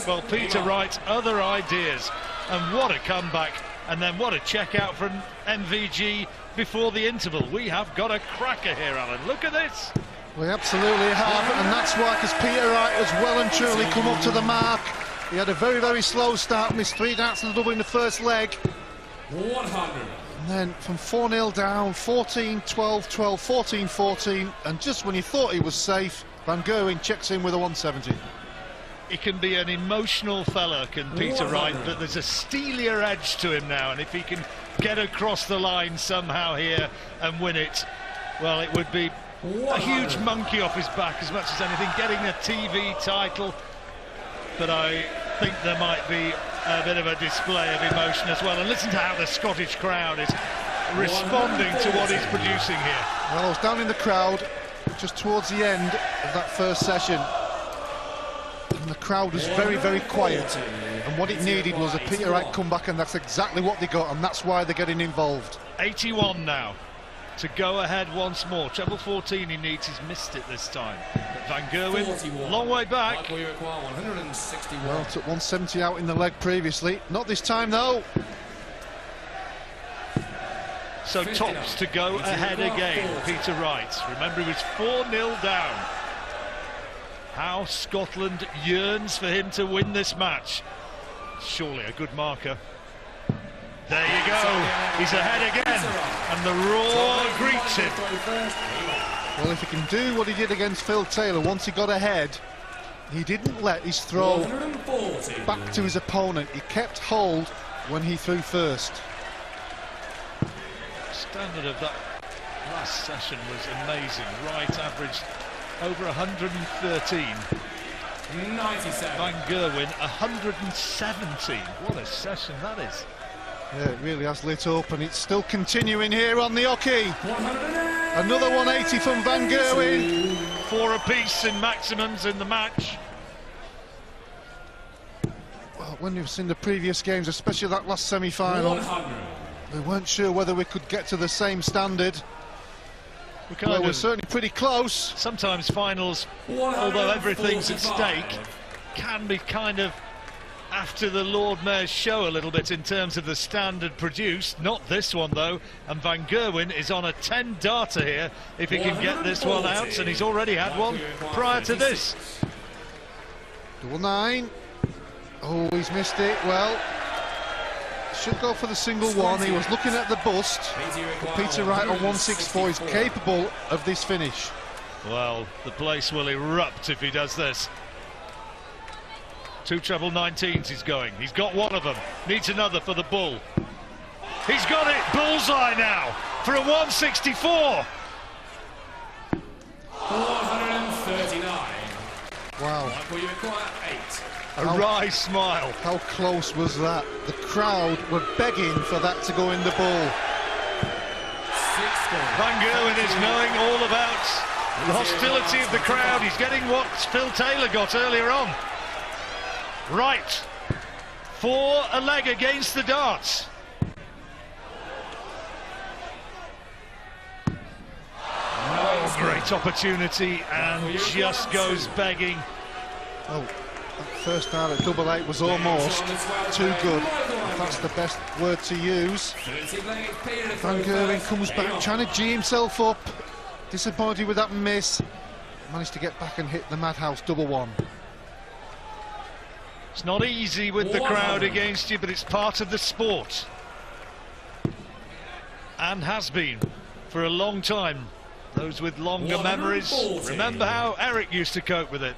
think, well, Peter Wright's other ideas. And what a comeback. And then what a check out from MVG before the interval. We have got a cracker here, Alan. Look at this. We absolutely have, and that's why, because Peter Wright has well and truly come up to the mark. He had a very, very slow start, missed 3 darts and a double in the first leg. 100. And then from 4-0 down, 14-12, 12, 14-14, and just when he thought he was safe, Van Gerwen checks in with a 170. He can be an emotional fella, can Peter Wright, but there's a steelier edge to him now, and if he can get across the line somehow here and win it, well, it would be a huge monkey off his back as much as anything, getting a TV title. But I think there might be a bit of a display of emotion as well. And listen to how the Scottish crowd is responding to what he's producing here. Well, I was down in the crowd just towards the end of that first session, and the crowd was very, very quiet. And what it needed was a Peter Wright comeback, and that's exactly what they got, and that's why they're getting involved. 81 now to go ahead once more. Treble 14 he needs, he's missed it this time. But Van Gerwen, long way back. Well, took 170 out in the leg previously. Not this time, though. So tops to go ahead again, Peter Wright. Remember, he was 4-0 down. How Scotland yearns for him to win this match. Surely a good marker. There you go, he's ahead again, and the roar greets him. Well, if he can do what he did against Phil Taylor, once he got ahead, he didn't let his throw back to his opponent. He kept hold when he threw first. Standard of that last session was amazing. Wright averaged over 113. 97. Van Gerwen 117. What a session that is. Yeah, it really has lit up, and it's still continuing here on the hockey. Another 180 from Van Gerwen. 4 apiece in maximums in the match. Well, when you've seen the previous games, especially that last semi-final, we weren't sure whether we could get to the same standard. We're certainly pretty close. Sometimes finals, although everything's at stake, can be kind of after the Lord Mayor's show a little bit in terms of the standard produced. Not this one, though, and Van Gerwen is on a 10-darter here if he can get this one out, and he's already had one prior to this. Double 9. Oh, he's missed it. Well, should go for the single one. He was looking at the bust. But Peter Wright on 164 is capable of this finish. Well, the place will erupt if he does this. 2 treble 19s he's going. He's got one of them. Needs another for the bull. He's got it. Bullseye now for a 164. 139. Wow. A wry smile. How close was that? The crowd were begging for that to go in the bull. Van Gerwen is knowing all about the hostility of the crowd. He's getting what Phil Taylor got earlier on. Right, 4 a leg against the darts. Oh, great opportunity, and just goes begging. Oh, that first dart at double 8 was almost too good. If that's the best word to use. Van Gerwen comes back, trying to G himself up. Disappointed with that miss. Managed to get back and hit the madhouse double 1. It's not easy with the crowd against you, but it's part of the sport. And has been for a long time. Those with longer memories remember how Eric used to cope with it.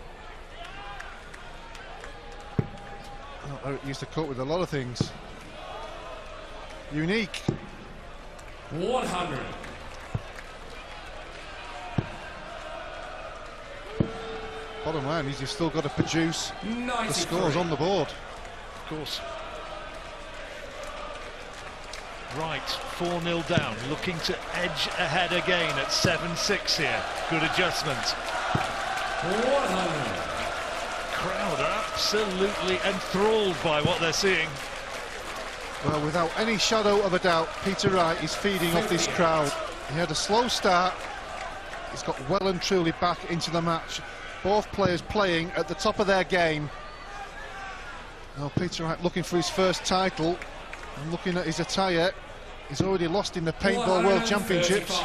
Oh, Eric used to cope with a lot of things. Unique. 100. Bottom line is you've still got to produce the scores on the board. Of course. Right, 4-0 down, looking to edge ahead again at 7-6 here. Good adjustment. 100. Crowd are absolutely enthralled by what they're seeing. Well, without any shadow of a doubt, Peter Wright is feeding off this crowd. He had a slow start. He's got well and truly back into the match. Both players playing at the top of their game. Now Peter Wright looking for his first title, and looking at his attire, he's already lost in the Paintball World Championships.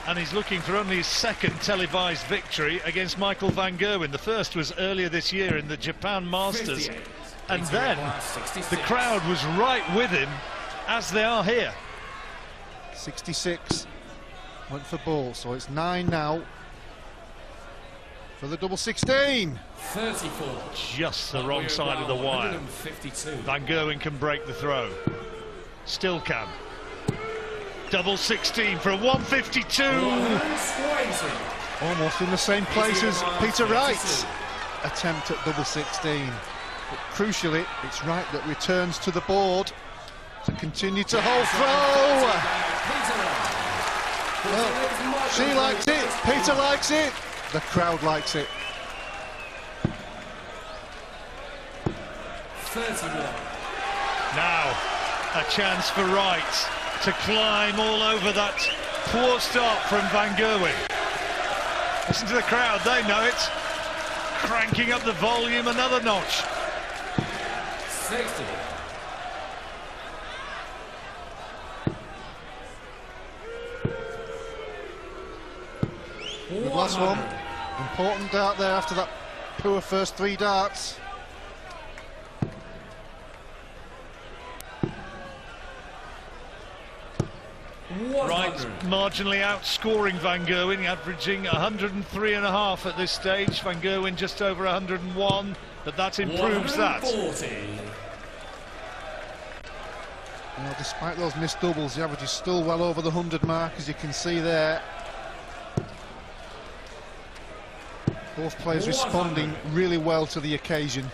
And he's looking for only his second televised victory against Michael van Gerwen. The first was earlier this year in the Japan Masters. And then the crowd was right with him, as they are here. 66 went for ball, so it's 9 now for the double 16. 34. Just the wrong side of the wire. Van Gerwen can break the throw. Still can. Double 16 for a 152. Almost in the same place as Peter Wright's attempt at double 16. But crucially, it's Wright that returns to the board to continue to hold throw. Well, she likes it, Peter likes it, the crowd likes it. 31. Now, a chance for Wright to climb all over that poor start from Van Gerwen. Listen to the crowd, they know it. Cranking up the volume another notch. 60. The last one, important dart there after that poor first 3 darts. Wright marginally outscoring Van Gerwen, averaging 103.5 at this stage. Van Gerwen just over 101, but that improves that. Now, despite those missed doubles, the average is still well over the 100 mark, as you can see there. Both players responding really well to the occasion.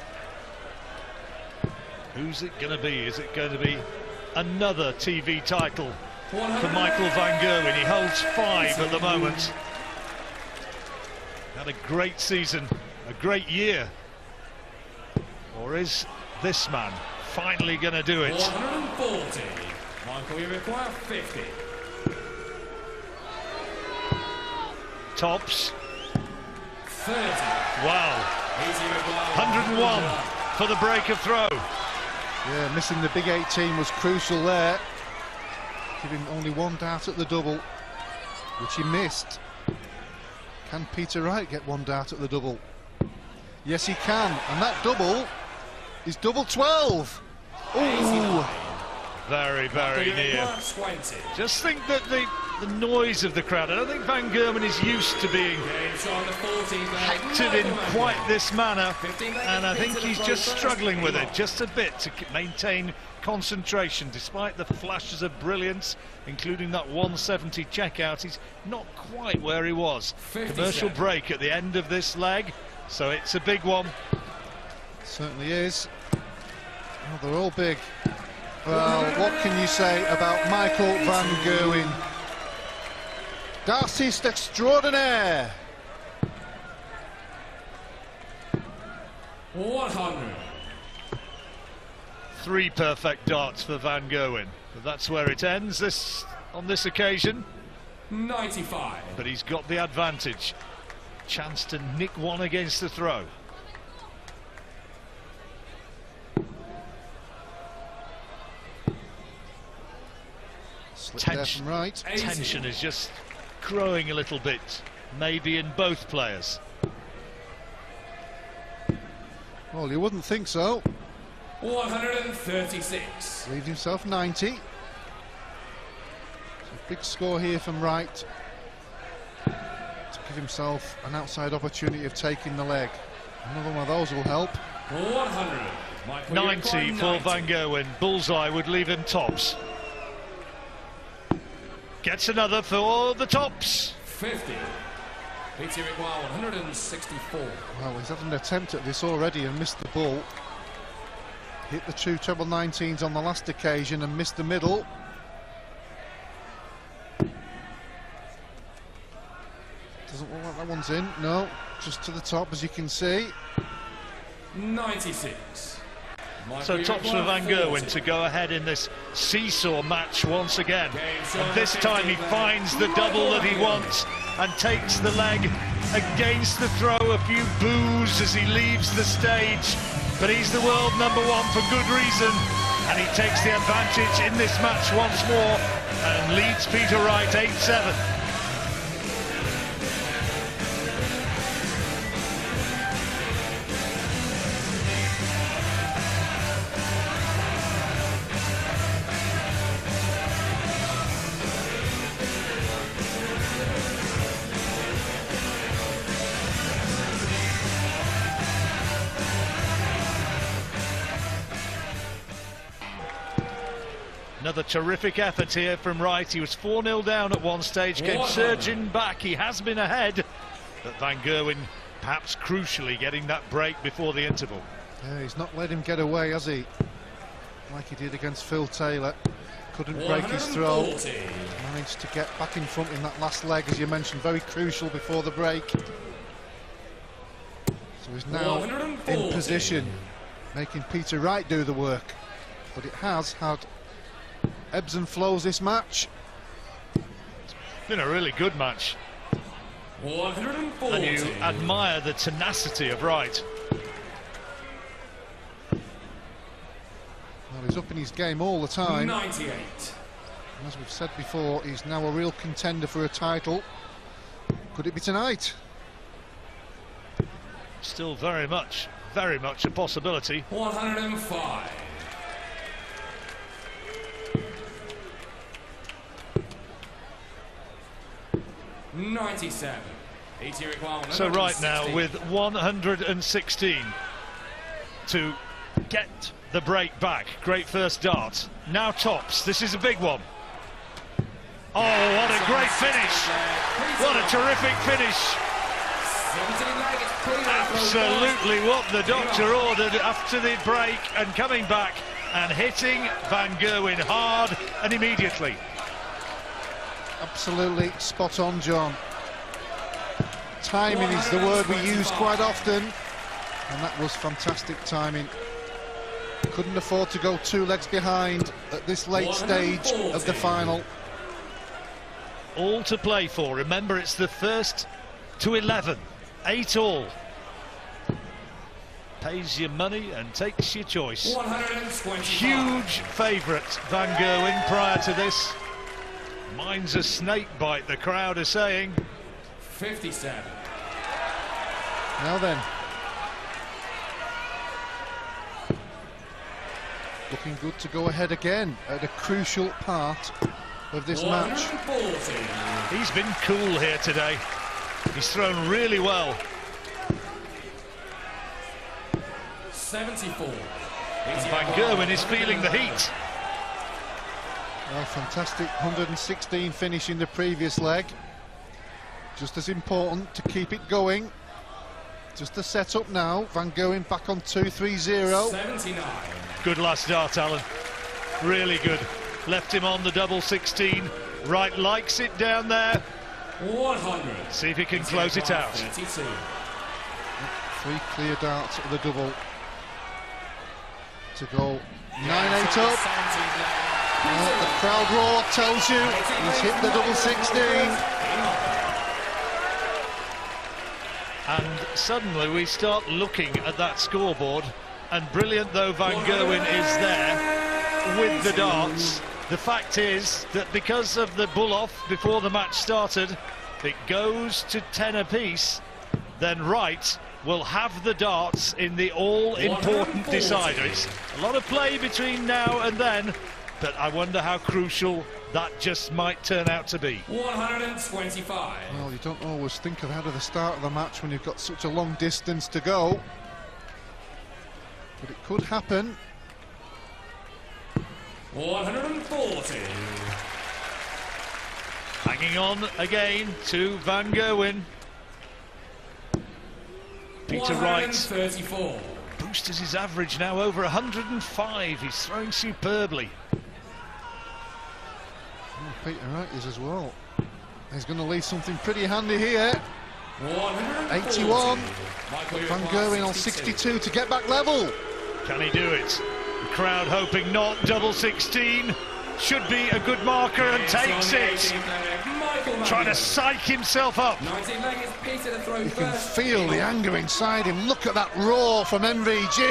Who's it going to be? Is it going to be another TV title for Michael van Gerwen? He holds 5 at the moment. Had a great season, a great year. Or is this man finally going to do it? 140. Michael, you require 50. Tops. 30. Wow. 101 for the break of throw. Yeah, missing the big 18 was crucial there. Giving only 1 dart at the double, which he missed. Can Peter Wright get 1 dart at the double? Yes, he can, and that double is double 12. Ooh. Very, very near. Just think that the noise of the crowd. I don't think Van Gerwen is used to being hectored in quite this manner, and I think he's just struggling with it just a bit to maintain concentration. Despite the flashes of brilliance, including that 170 checkout, he's not quite where he was. Commercial break at the end of this leg, so it's a big one. Certainly is. Oh, they're all big. Well, what can you say about Michael van Gerwen? Dartiste extraordinaire. 100. 3 perfect darts for Van Gerwen, but that's where it ends on this occasion. 95. But he's got the advantage. Chance to nick one against the throw. Tension, right. Tension is just growing a little bit, maybe in both players. Well, you wouldn't think so. 136. Leaves himself 90. So big score here from Wright to give himself an outside opportunity of taking the leg. Another one of those will help. 100. 90 for Van Gerwen. Bullseye would leave him tops. Gets another for the tops. 50. Peter require 164. Well, he's had an attempt at this already and missed the ball. Hit the 2 treble 19s on the last occasion and missed the middle. Doesn't look like that one's in. No, just to the top, as you can see. 96. So tops for Van Gerwen to go ahead in this seesaw match once again. And this time he finds the double that he wants and takes the leg against the throw. A few boos as he leaves the stage. but he's the world #1 for good reason, and he takes the advantage in this match once more and leads Peter Wright 8-7. Another terrific effort here from Wright. He was 4-0 down at one stage, came surging back. He has been ahead, but Van Gerwen perhaps crucially getting that break before the interval. Yeah, he's not let him get away, has he? Like he did against Phil Taylor. Couldn't break his throw. Managed to get back in front in that last leg, as you mentioned, very crucial before the break. So he's now in position, making Peter Wright do the work. But it has had ebbs and flows, this match. It's been a really good match. 140. And you admire the tenacity of Wright. Well, he's up in his game all the time. 98. And as we've said before, he's now a real contender for a title. Could it be tonight? Still very much a possibility. 105. $97. So right now with 116 to get the break back. Great first dart. Now tops. This is a big one. Oh, what a great finish. What a terrific finish. Absolutely what the doctor ordered after the break, and coming back and hitting Van Gerwen hard and immediately. Absolutely spot on, John. Timing is the word we use quite often, and that was fantastic timing. Couldn't afford to go 2 legs behind at this late stage of the final. All to play for. Remember, it's the first to 11. 8 all. Pays your money and takes your choice. Huge favourite, Van Gerwen, prior to this. Mine's a snake bite, the crowd are saying. 57. Now then. Looking good to go ahead again at a crucial part of this match. He's been cool here today. He's thrown really well. 74. And Van Gerwen is feeling the heat. Well, fantastic 116 finish in the previous leg. Just as important to keep it going. Just the setup now. Van Gerwen back on 2-3-0. 79. Good last dart, Alan. Really good. Left him on the double 16. Wright likes it down there. 100. See if he can close it out. 32. 3 clear darts at the double to go 9-8 up. The crowd roar tells you he's hit the double 16. And suddenly we start looking at that scoreboard, and brilliant though Van Gerwen is there with the darts, the fact is that because of the bull-off before the match started, it goes to 10 apiece. Then Wright will have the darts in the all-important decider. It's a lot of play between now and then, but I wonder how crucial that just might turn out to be. 125. Well, you don't always think of that at the start of the match when you've got such a long distance to go, but it could happen. 140. Hanging on again to Van Gerwen. Peter Wright 34. boosted his average now over 105. He's throwing superbly. Oh, Peter Wright is as well. He's going to leave something pretty handy here. 81. Van Gerwen on 62 to get back level. Can he do it? The crowd hoping not. Double 16 should be a good marker, and takes it. Trying to psych himself up. You can feel the anger inside him. Look at that roar from MVG.